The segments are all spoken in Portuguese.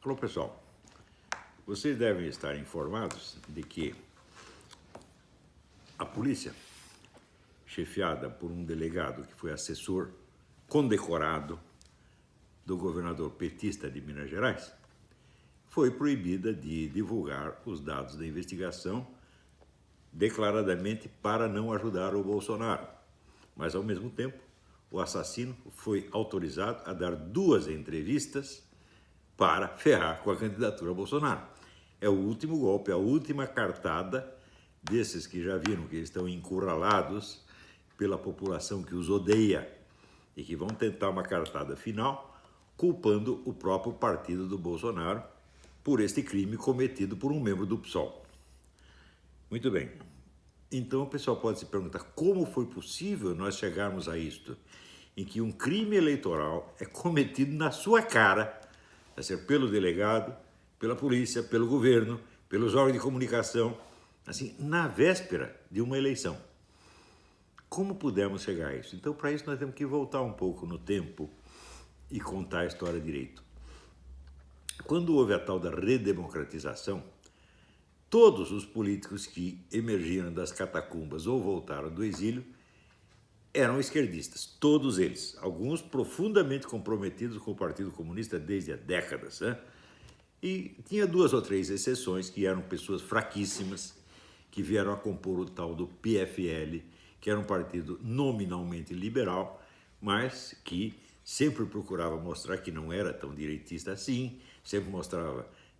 Alô, pessoal. Vocês devem estar informados de que a polícia, chefiada por um delegado que foi assessor condecorado do governador petista de Minas Gerais, foi proibida de divulgar os dados da investigação declaradamente para não ajudar o Bolsonaro. Mas, ao mesmo tempo, o assassino foi autorizado a dar 2 entrevistas para ferrar com a candidatura a Bolsonaro. É o último golpe, a última cartada desses que já viram que estão encurralados pela população que os odeia e que vão tentar uma cartada final culpando o próprio partido do Bolsonaro por este crime cometido por um membro do PSOL. Muito bem. Então o pessoal pode se perguntar como foi possível nós chegarmos a isto, em que um crime eleitoral é cometido na sua cara, a ser pelo delegado, pela polícia, pelo governo, pelos órgãos de comunicação, assim, na véspera de uma eleição. Como pudemos chegar a isso? Então, para isso, nós temos que voltar um pouco no tempo e contar a história direito. Quando houve a tal da redemocratização, todos os políticos que emergiram das catacumbas ou voltaram do exílio eram esquerdistas, todos eles. Alguns profundamente comprometidos com o Partido Comunista desde há décadas, né? E tinha 2 ou 3 exceções que eram pessoas fraquíssimas, que vieram a compor o tal do PFL, que era um partido nominalmente liberal, mas que sempre procurava mostrar que não era tão direitista assim, sempre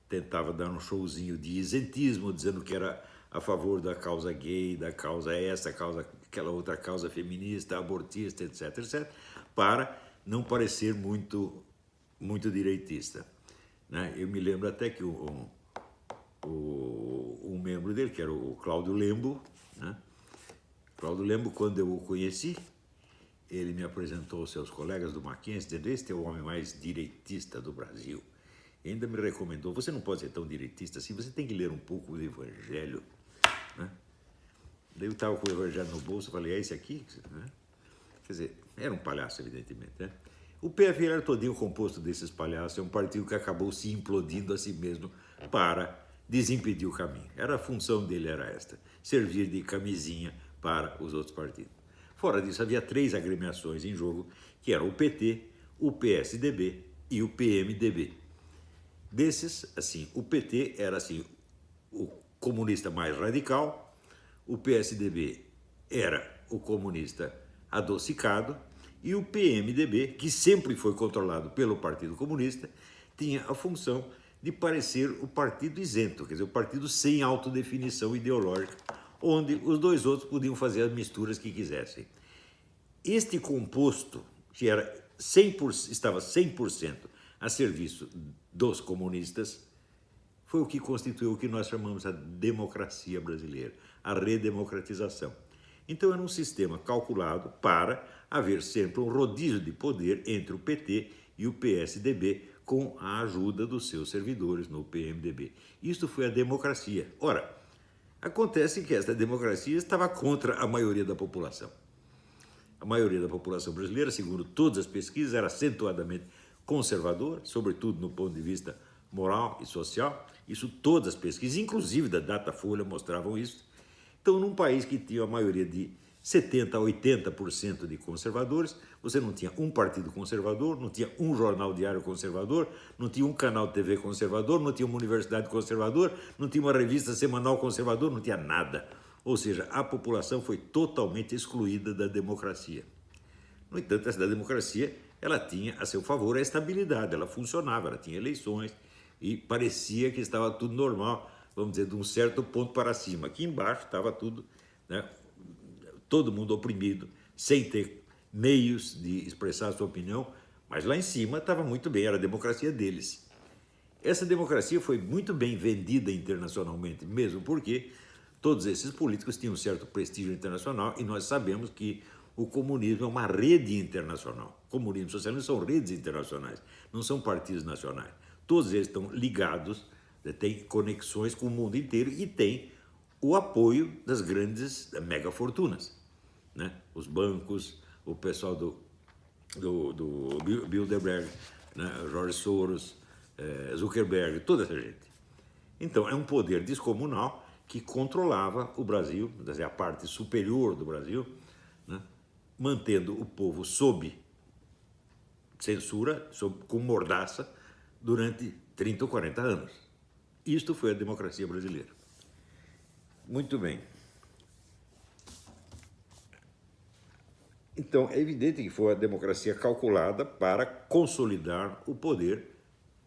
tentava dar um showzinho de isentismo, dizendo que era a favor da causa gay, da causa essa, aquela outra causa feminista, abortista, etc., etc., para não parecer muito direitista, né? Eu me lembro até que um membro dele, que era o Cláudio Lembo, né? Cláudio Lembo, quando eu o conheci, ele me apresentou aos seus colegas do Mackenzie, dizendo: este é o homem mais direitista do Brasil. E ainda me recomendou: você não pode ser tão direitista assim, você tem que ler um pouco do Evangelho, né? Daí eu estava com o Evangelho no bolso, falei: é esse aqui? Né? Quer dizer, era um palhaço, evidentemente, né? O PFL era todinho composto desses palhaços, é um partido que acabou se implodindo a si mesmo para desimpedir o caminho. A função dele era esta: servir de camisinha para os outros partidos. Fora disso, havia 3 agremiações em jogo, que eram o PT, o PSDB e o PMDB. Desses, assim, o PT era assim, o comunista mais radical, o PSDB era o comunista adocicado e o PMDB, que sempre foi controlado pelo Partido Comunista, tinha a função de parecer o partido isento, quer dizer, o partido sem autodefinição ideológica, onde os 2 outros podiam fazer as misturas que quisessem. Este composto, que estava 100% a serviço dos comunistas, foi o que constituiu o que nós chamamos a democracia brasileira, a redemocratização. Então era um sistema calculado para haver sempre um rodízio de poder entre o PT e o PSDB, com a ajuda dos seus servidores no PMDB. Isto foi a democracia. Ora, acontece que esta democracia estava contra a maioria da população. A maioria da população brasileira, segundo todas as pesquisas, era acentuadamente conservadora, sobretudo no ponto de vista moral e social. Isso todas as pesquisas, inclusive da Datafolha, mostravam isso. Então, num país que tinha a maioria de 70% a 80% de conservadores, você não tinha um partido conservador, não tinha um jornal diário conservador, não tinha um canal de TV conservador, não tinha uma universidade conservadora, não tinha uma revista semanal conservadora, não tinha nada. Ou seja, a população foi totalmente excluída da democracia. No entanto, essa democracia, ela tinha a seu favor a estabilidade, ela funcionava, ela tinha eleições e parecia que estava tudo normal, vamos dizer, de um certo ponto para cima. Aqui embaixo estava tudo, né, todo mundo oprimido, sem ter meios de expressar a sua opinião, mas lá em cima estava muito bem, era a democracia deles. Essa democracia foi muito bem vendida internacionalmente, mesmo porque todos esses políticos tinham um certo prestígio internacional e nós sabemos que o comunismo é uma rede internacional. Comunismo e socialismo são redes internacionais, não são partidos nacionais. Todos eles estão ligados, têm conexões com o mundo inteiro e têm o apoio das grandes megafortunas, né? Os bancos, o pessoal do Bilderberg, né? George Soros, Zuckerberg, toda essa gente. Então, é um poder descomunal que controlava o Brasil, quer dizer, a parte superior do Brasil, né, mantendo o povo sob censura, com mordaça, durante 30 ou 40 anos. Isto foi a democracia brasileira. Muito bem. Então, é evidente que foi a democracia calculada para consolidar o poder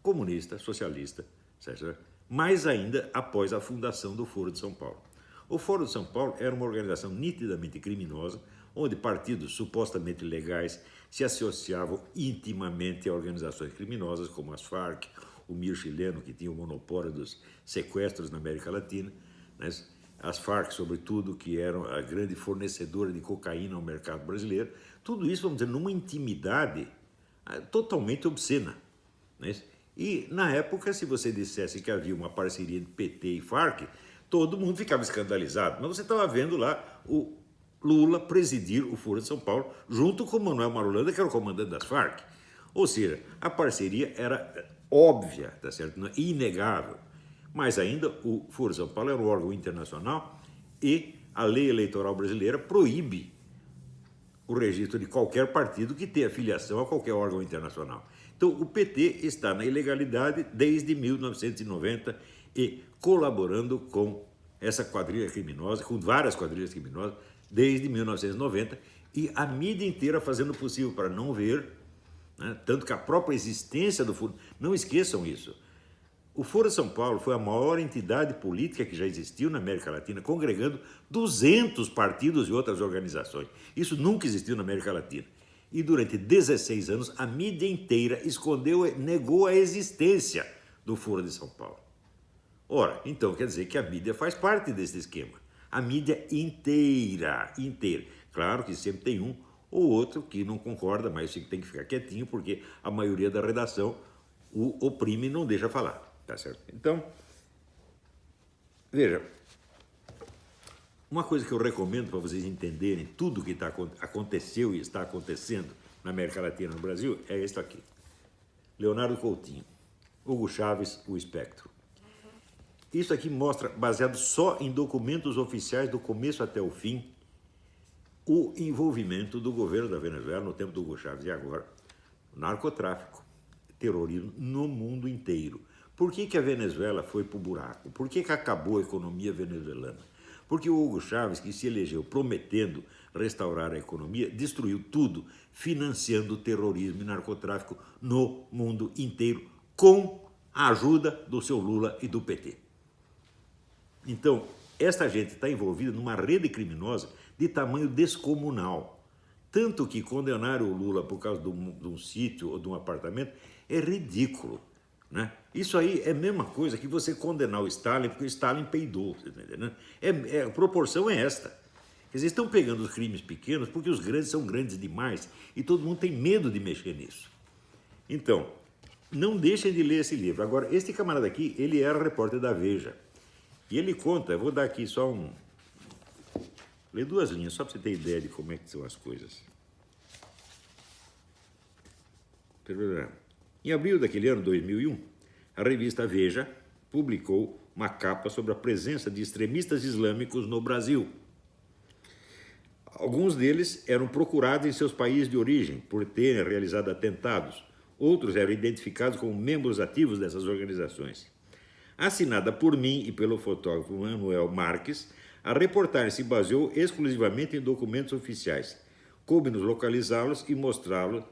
comunista, socialista, etc. Mais ainda após a fundação do Foro de São Paulo. O Foro de São Paulo era uma organização nitidamente criminosa, onde partidos supostamente legais se associavam intimamente a organizações criminosas, como as Farc, o MIR chileno, que tinha o monopólio dos sequestros na América Latina, né? As Farc, sobretudo, que eram a grande fornecedora de cocaína ao mercado brasileiro. Tudo isso, vamos dizer, numa intimidade totalmente obscena, né? E, na época, se você dissesse que havia uma parceria de PT e Farc, todo mundo ficava escandalizado. Mas você estava vendo lá o Lula presidir o Foro de São Paulo, junto com o Manuel Marulanda, que era o comandante das Farc. Ou seja, a parceria era óbvia, tá certo? Inegável. Mas ainda o Foro de São Paulo era um órgão internacional e a lei eleitoral brasileira proíbe o registro de qualquer partido que tenha filiação a qualquer órgão internacional. Então, o PT está na ilegalidade desde 1990 e colaborando com essa quadrilha criminosa, com várias quadrilhas criminosas, desde 1990, e a mídia inteira fazendo o possível para não ver, né? Tanto que a própria existência do Foro... Não esqueçam isso. O Foro de São Paulo foi a maior entidade política que já existiu na América Latina, congregando 200 partidos e outras organizações. Isso nunca existiu na América Latina. E durante 16 anos, a mídia inteira escondeu, negou a existência do Foro de São Paulo. Ora, então quer dizer que a mídia faz parte desse esquema. A mídia inteira. Claro que sempre tem um ou outro que não concorda, mas tem que ficar quietinho, porque a maioria da redação o oprime e não deixa falar, tá certo? Então, veja, uma coisa que eu recomendo para vocês entenderem tudo que aconteceu e está acontecendo na América Latina e no Brasil é isso aqui. Leonardo Coutinho, Hugo Chávez, o Espectro. Isso aqui mostra, baseado só em documentos oficiais do começo até o fim, o envolvimento do governo da Venezuela no tempo do Hugo Chávez e agora, narcotráfico, terrorismo no mundo inteiro. Por que a Venezuela foi para o buraco? Por que acabou a economia venezuelana? Porque o Hugo Chávez, que se elegeu prometendo restaurar a economia, destruiu tudo, financiando o terrorismo e narcotráfico no mundo inteiro, com a ajuda do seu Lula e do PT. Então, esta gente está envolvida numa rede criminosa de tamanho descomunal. Tanto que condenaram o Lula por causa de um sítio ou de um apartamento é ridículo, né? Isso aí é a mesma coisa que você condenar o Stalin porque o Stalin peidou, você tá entendendo? A proporção é esta. Quer dizer, estão pegando os crimes pequenos porque os grandes são grandes demais e todo mundo tem medo de mexer nisso. Então, não deixem de ler esse livro. Agora, este camarada aqui, ele era repórter da Veja. E ele conta, eu vou dar aqui só ler 2 linhas, só para você ter ideia de como é que são as coisas. Em abril daquele ano, 2001, a revista Veja publicou uma capa sobre a presença de extremistas islâmicos no Brasil. Alguns deles eram procurados em seus países de origem por terem realizado atentados. Outros eram identificados como membros ativos dessas organizações. Assinada por mim e pelo fotógrafo Manuel Marques, a reportagem se baseou exclusivamente em documentos oficiais. Coube-nos localizá-los e mostrá-los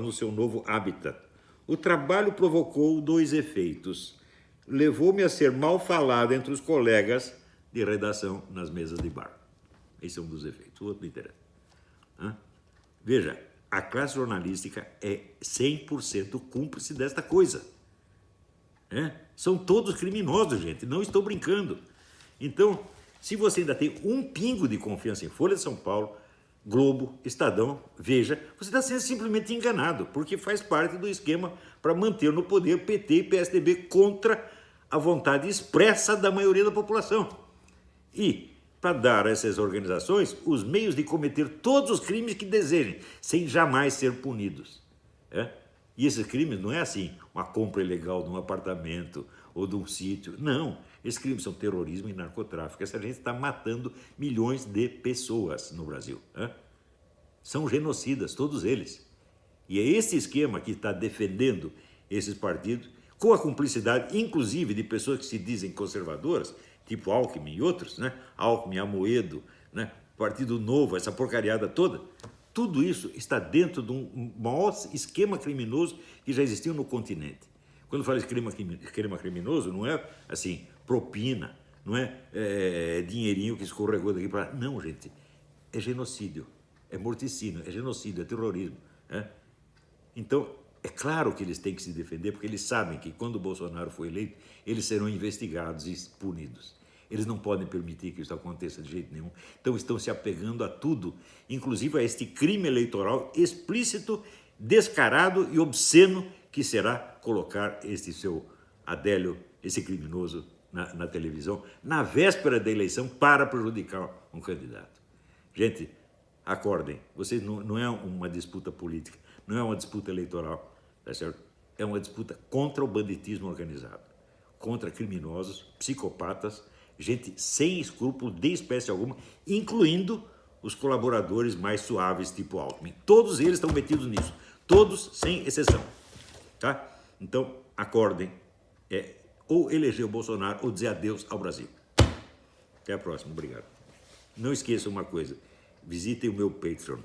no seu novo habitat. O trabalho provocou 2 efeitos. Levou-me a ser mal falado entre os colegas de redação nas mesas de bar. Esse é um dos efeitos. O outro não interessa. Veja, a classe jornalística é 100% cúmplice desta coisa. São todos criminosos, gente. Não estou brincando. Então, se você ainda tem um pingo de confiança em Folha de São Paulo, Globo, Estadão, Veja, você está sendo simplesmente enganado, porque faz parte do esquema para manter no poder PT e PSDB contra a vontade expressa da maioria da população. E para dar a essas organizações os meios de cometer todos os crimes que desejem, sem jamais ser punidos. E esses crimes não é assim, uma compra ilegal de um apartamento ou de um sítio. Não, esses crimes são terrorismo e narcotráfico. Essa gente está matando milhões de pessoas no Brasil. Né? São genocidas, todos eles. E é esse esquema que está defendendo esses partidos, com a cumplicidade, inclusive, de pessoas que se dizem conservadoras, tipo Alckmin e outros, né? Alckmin, Amoedo, né? Partido Novo, essa porcariada toda. Tudo isso está dentro de um maior esquema criminoso que já existiu no continente. Quando fala esquema criminoso, não é assim, propina, não é dinheirinho que escorregou daqui para lá. Não, gente, é genocídio, é morticínio, é genocídio, é terrorismo. Né? Então, é claro que eles têm que se defender, porque eles sabem que quando o Bolsonaro for eleito, eles serão investigados e punidos. Eles não podem permitir que isso aconteça de jeito nenhum. Então estão se apegando a tudo, inclusive a este crime eleitoral explícito, descarado e obsceno que será colocar este seu Adélio, esse criminoso, na televisão, na véspera da eleição, para prejudicar um candidato. Gente, acordem, vocês não é uma disputa política, não é uma disputa eleitoral, tá certo? É uma disputa contra o banditismo organizado, contra criminosos, psicopatas, gente sem escrúpulo de espécie alguma, incluindo os colaboradores mais suaves, tipo Alckmin. Todos eles estão metidos nisso, todos sem exceção, tá? Então, acordem, ou eleger o Bolsonaro ou dizer adeus ao Brasil. Até a próxima, obrigado. Não esqueçam uma coisa, visitem o meu Patreon.